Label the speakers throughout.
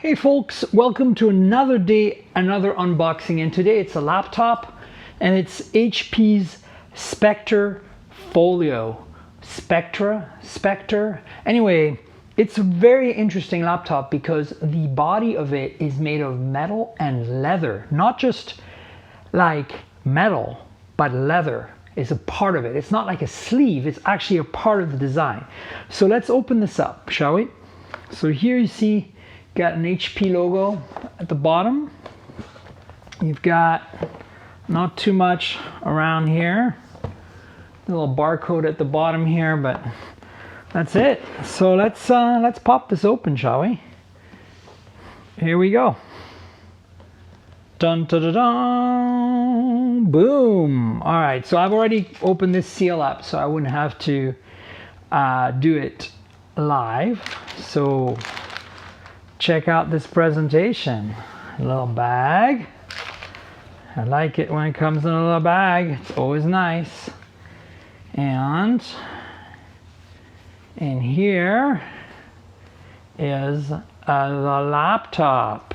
Speaker 1: Hey folks, welcome to another day, another unboxing, and today it's a laptop and it's HP's Spectre Folio. Spectre. Anyway, it's a very interesting laptop because the body of it is made of metal and leather. Not just like metal, but leather is a part of it. It's not like a sleeve, it's actually a part of the design. So let's open this up, shall we? So here you see got an HP logo at the bottom. You've got not too much around here. A little barcode at the bottom here, but that's it. So let's pop this open, shall we? Here we go. Dun dun dun dun. Boom. All right. So I've already opened this seal up, so I wouldn't have to do it live. So check out this presentation. A little bag. I like it when it comes in a little bag. It's always nice. And in here is the laptop.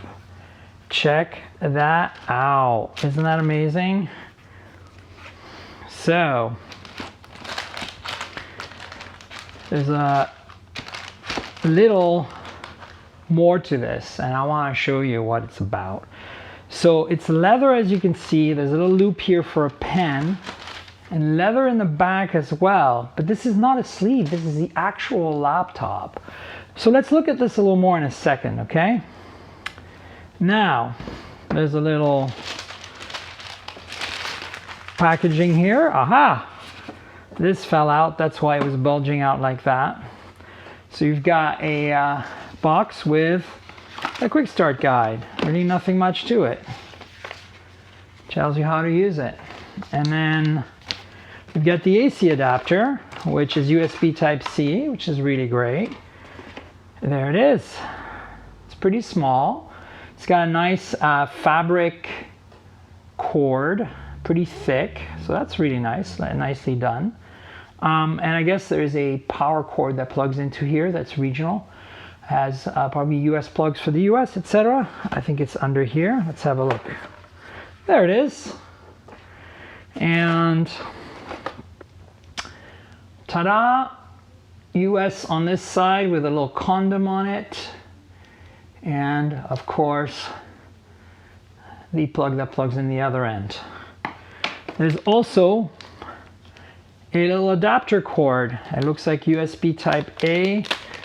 Speaker 1: Check that out. Isn't that amazing? So there's a little more to this, and I want to show you what it's about. So it's leather, as you can see. There's a little loop here for a pen, and leather in the back as well. But this is not a sleeve, this is the actual laptop. So let's look at this a little more in a second, okay? Now, there's a little packaging here. Aha! This fell out, that's why it was bulging out like that. So you've got a box with a quick start guide. Really nothing much to it. Tells you how to use it. And then you've got the AC adapter, which is USB Type-C, which is really great. There it is. It's pretty small. It's got a nice fabric cord, pretty thick, so that's really nice, nicely done. And I guess there's a power cord that plugs into here that's regional. Has probably US plugs for the US, etc. I think it's under here. Let's have a look. There it is. And ta-da! US on this side with a little condom on it. And of course, the plug that plugs in the other end. There's also a little adapter cord. It looks like USB Type A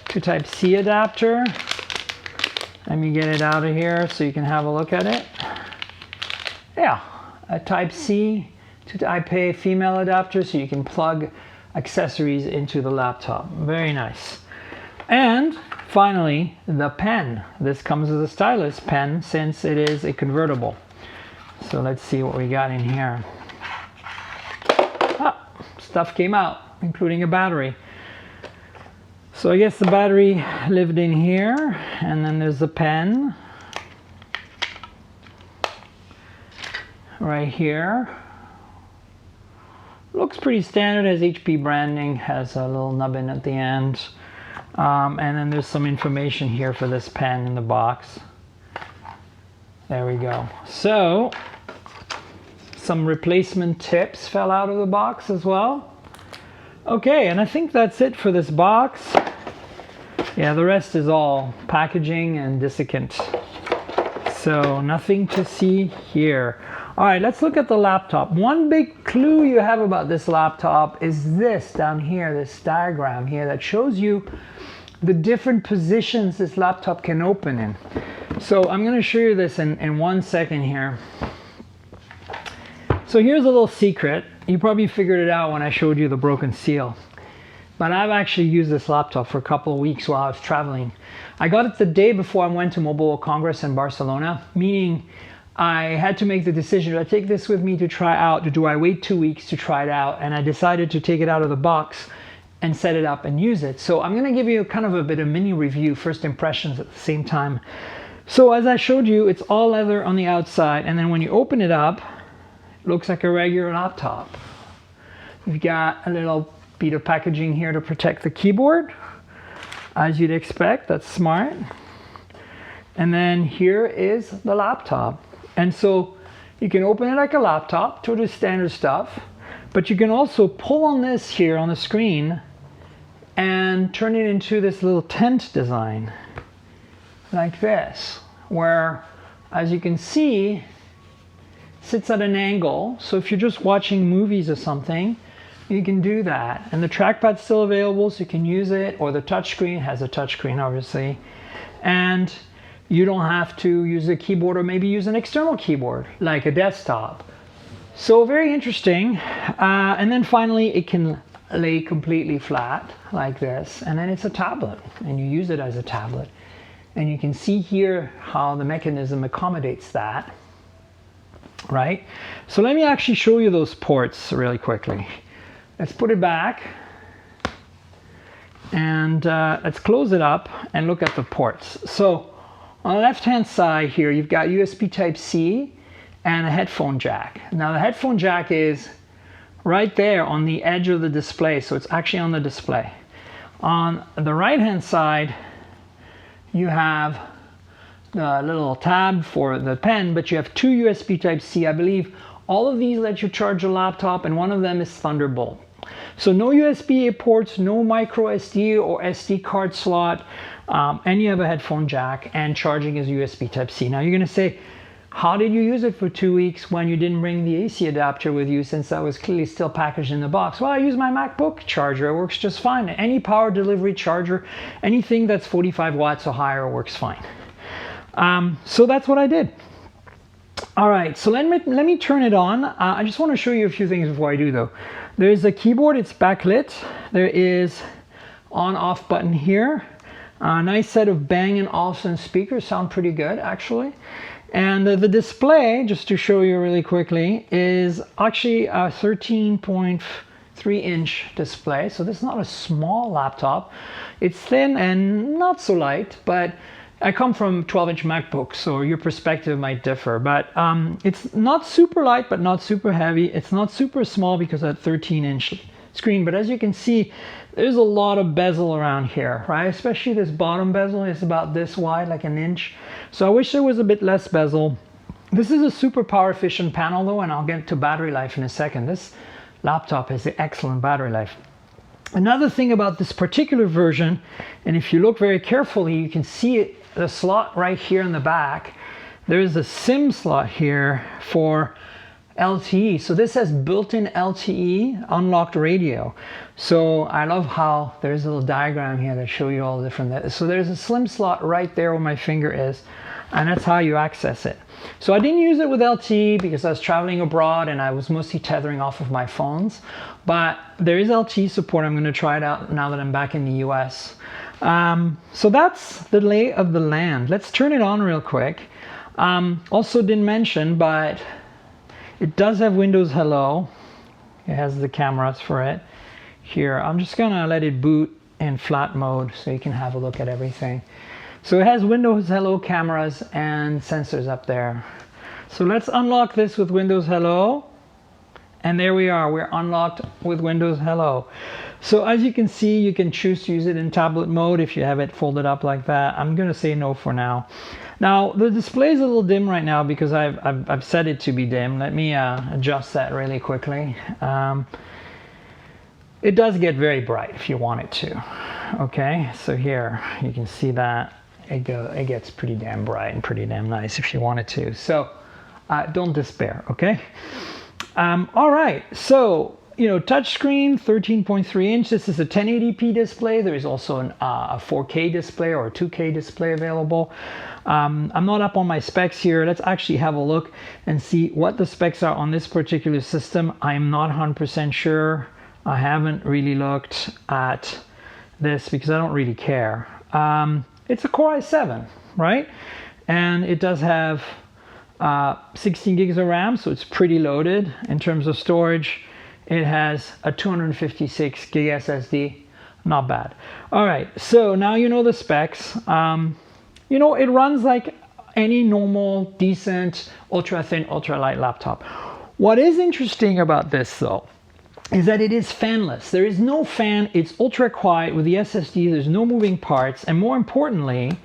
Speaker 1: to Type-C adapter. Let me get it out of here so you can have a look at it. Yeah, a Type-C to Type-A female adapter so you can plug accessories into the laptop. Very nice. And finally, the pen. This comes as a stylus pen since it is a convertible. So let's see what we got in here. Ah, stuff came out, including a battery. So I guess the battery lived in here, and then there's the pen right here. Looks pretty standard, has HP branding, has a little nubbin at the end. And then there's some information here for this pen in the box. There we go. So some replacement tips fell out of the box as well. Okay, and I think that's it for this box. Yeah, the rest is all packaging and desiccant. So nothing to see here. All right, let's look at the laptop. One big clue you have about this laptop is this down here, this diagram here that shows you the different positions this laptop can open in. So I'm going to show you this in 1 second here. So here's a little secret. You probably figured it out when I showed you the broken seal. But I've actually used this laptop for a couple of weeks while I was traveling. I got it the day before I went to Mobile World Congress in Barcelona, meaning I had to make the decision, do I take this with me to try out, or do I wait 2 weeks to try it out? And I decided to take it out of the box and set it up and use it. So I'm gonna give you kind of a bit of mini review, first impressions at the same time. So as I showed you, it's all leather on the outside, and then when you open it up, it looks like a regular laptop. You've got a little bit of packaging here to protect the keyboard, as you'd expect. That's smart. And then here is the laptop. And so you can open it like a laptop, totally standard stuff, but you can also pull on this here on the screen and turn it into this little tent design like this, where, as you can see, sits at an angle. So if you're just watching movies or something, you can do that. And the trackpad's still available, so you can use it, or the touchscreen has a touchscreen, obviously. And you don't have to use a keyboard, or maybe use an external keyboard, like a desktop. So very interesting. And then finally, it can lay completely flat like this, and then it's a tablet, and you use it as a tablet. And you can see here how the mechanism accommodates that, right? So let me actually show you those ports really quickly. Let's put it back, and let's close it up and look at the ports. So on the left-hand side here, you've got USB Type-C and a headphone jack. Now the headphone jack is right there on the edge of the display, so it's actually on the display. On the right-hand side, you have the little tab for the pen, but you have two USB Type-C. I believe all of these let you charge a laptop, and one of them is Thunderbolt. So no USB-A ports, no micro SD or SD card slot, and you have a headphone jack, and charging is USB Type-C. Now you're gonna say, how did you use it for 2 weeks when you didn't bring the AC adapter with you, since that was clearly still packaged in the box? Well, I use my MacBook charger. It works just fine. Any power delivery charger, anything that's 45 watts or higher works fine. So that's what I did. All right, so let me turn it on. I just want to show you a few things before I do, though. There's a keyboard. It's backlit. There is on-off button here. A nice set of Bang & Olufsen speakers. Sound pretty good, actually. And the display, just to show you really quickly, is actually a 13.3-inch display. So this is not a small laptop. It's thin and not so light, but I come from 12-inch MacBooks, so your perspective might differ. But it's not super light, but not super heavy. It's not super small because of that 13-inch screen. But as you can see, there's a lot of bezel around here, right? Especially this bottom bezel is about this wide, like an inch. So I wish there was a bit less bezel. This is a super power efficient panel though, and I'll get to battery life in a second. This laptop has an excellent battery life. Another thing about this particular version, and if you look very carefully, you can see it, the slot right here in the back. There's a SIM slot here for LTE. So this has built-in LTE unlocked radio. So I love how there's a little diagram here that show you all the different. So there's a SIM slot right there where my finger is, and that's how you access it. So I didn't use it with LTE because I was traveling abroad and I was mostly tethering off of my phones. But there is LTE support. I'm going to try it out now that I'm back in the US. So that's the lay of the land. Let's turn it on real quick. Also didn't mention, but it does have Windows Hello. It has the cameras for it. Here, I'm just gonna let it boot in flat mode so you can have a look at everything. So it has Windows Hello cameras and sensors up there. So let's unlock this with Windows Hello. And there we are, we're unlocked with Windows Hello. So as you can see, you can choose to use it in tablet mode if you have it folded up like that. I'm gonna say no for now. Now, the display is a little dim right now because I've set it to be dim. Let me adjust that really quickly. It does get very bright if you want it to. Okay, so here you can see that it gets pretty damn bright and pretty damn nice if you want it to. So don't despair, okay? All right, so touchscreen, 13.3 inch. This is a 1080p display. There is also a 4K display or a 2K display available. I'm not up on my specs here. Let's actually have a look and see what the specs are on this particular system. I'm not 100% sure. I haven't really looked at this because I don't really care. It's a Core i7, right? And it does have 16 gigs of RAM, so it's pretty loaded. In terms of storage, it has a 256 gig SSD. Not bad. All right, so now you know the specs. It runs like any normal, decent, ultra thin, ultra light laptop. What is interesting about this though, is that it is fanless. There is no fan, it's ultra quiet with the SSD, there's no moving parts, and more importantly,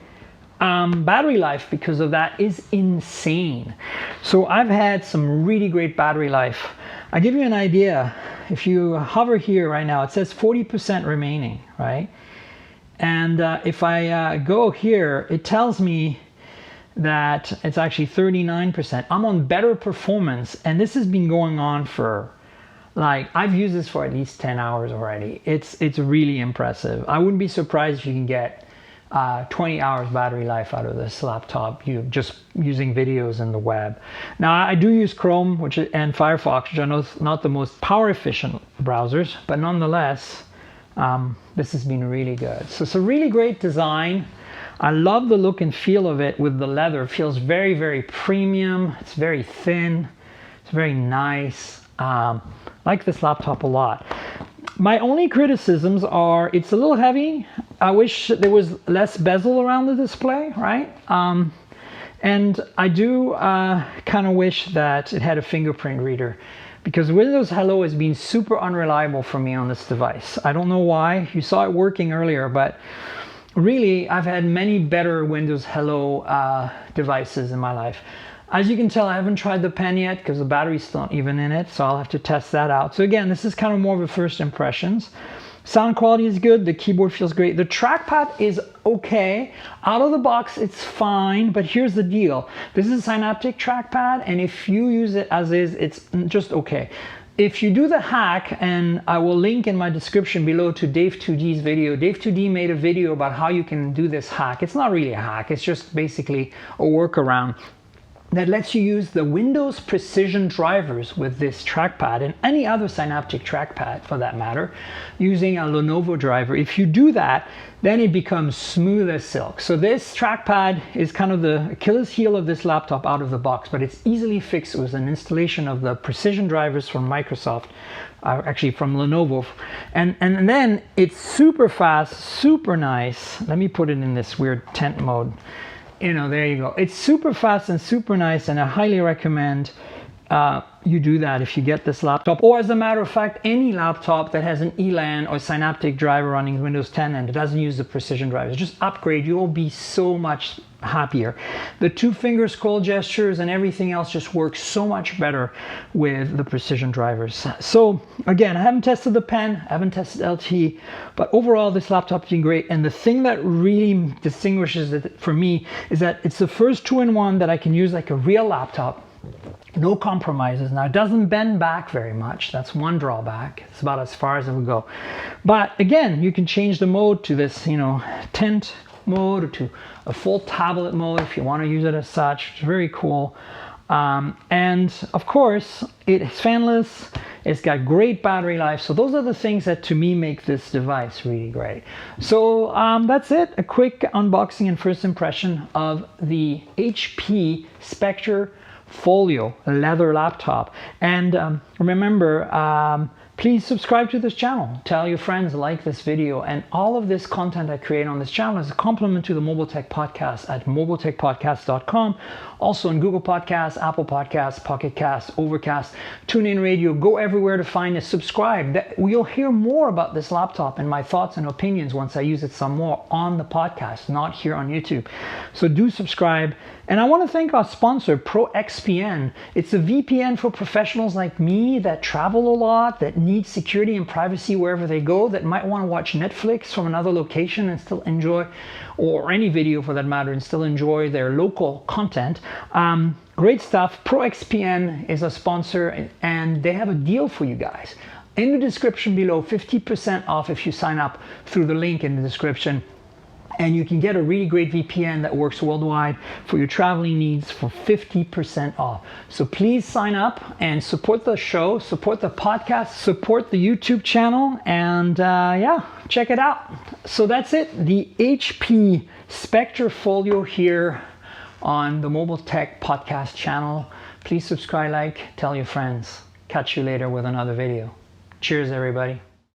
Speaker 1: battery life because of that is insane. So I've had some really great battery life. I'll give you an idea. If you hover here right now, it says 40% remaining, right? And if I go here, it tells me that it's actually 39%. I'm on better performance, and this has been going on for, like, I've used this for at least 10 hours already. It's really impressive. I wouldn't be surprised if you can get 20 hours battery life out of this laptop, you just using videos in the web. Now I do use Chrome and Firefox, which I know is not the most power efficient browsers, but nonetheless, this has been really good. So it's a really great design. I love the look and feel of it with the leather. It feels very, very premium. It's very thin. It's very nice. Like this laptop a lot. My only criticisms are it's a little heavy. I wish there was less bezel around the display, right? And I do kind of wish that it had a fingerprint reader, because Windows Hello has been super unreliable for me on this device. I don't know why. You saw it working earlier, but really I've had many better Windows Hello devices in my life. As you can tell, I haven't tried the pen yet because the battery's still not even in it, so I'll have to test that out. So again, this is kind of more of a first impressions. Sound quality is good, the keyboard feels great. The trackpad is okay. Out of the box, it's fine, but here's the deal. This is a Synaptic trackpad, and if you use it as is, it's just okay. If you do the hack, and I will link in my description below to Dave2D's video. Dave2D made a video about how you can do this hack. It's not really a hack, it's just basically a workaround that lets you use the Windows Precision drivers with this trackpad and any other Synaptic trackpad for that matter, using a Lenovo driver. If you do that, then it becomes smooth as silk. So this trackpad is kind of the Achilles heel of this laptop out of the box, but it's easily fixed with an installation of the Precision drivers from Microsoft, actually from Lenovo. And then it's super fast, super nice. Let me put it in this weird tent mode. You know, there you go. It's super fast and super nice, and I highly recommend you do that if you get this laptop, or as a matter of fact, any laptop that has an ELAN or Synaptic driver running Windows 10 and it doesn't use the Precision drivers. Just upgrade, you'll be so much happier. The two-finger scroll gestures and everything else just works so much better with the Precision drivers. So again, I haven't tested the pen, I haven't tested LT, but overall this laptop's been great. And the thing that really distinguishes it for me is that it's the first two-in-one that I can use like a real laptop. No compromises. Now it doesn't bend back very much. That's one drawback. It's about as far as it would go. But again, you can change the mode to this, you know, tent mode or to a full tablet mode if you want to use it as such. It's very cool. And of course, it's fanless. It's got great battery life. So those are the things that to me make this device really great. So that's it. A quick unboxing and first impression of the HP Spectre Folio leather laptop. And remember, please subscribe to this channel. Tell your friends, like this video, and all of this content I create on this channel is a compliment to the Mobile Tech Podcast at mobiletechpodcast.com. Also on Google Podcasts, Apple Podcasts, Pocket Casts, Overcast, TuneIn Radio. Go everywhere to find it. Subscribe. You'll hear more about this laptop and my thoughts and opinions once I use it some more on the podcast, not here on YouTube. So do subscribe. And I want to thank our sponsor, ProXPN. It's a VPN for professionals like me that travel a lot, that need security and privacy wherever they go, that might want to watch Netflix from another location and still enjoy, or any video for that matter, and still enjoy their local content. Great stuff. ProXPN is a sponsor, and they have a deal for you guys. In the description below, 50% off if you sign up through the link in the description. And you can get a really great VPN that works worldwide for your traveling needs for 50% off. So please sign up and support the show, support the podcast, support the YouTube channel, and yeah, check it out. So that's it. The HP Spectre Folio here on the Mobile Tech Podcast channel. Please subscribe, like, tell your friends. Catch you later with another video. Cheers, everybody.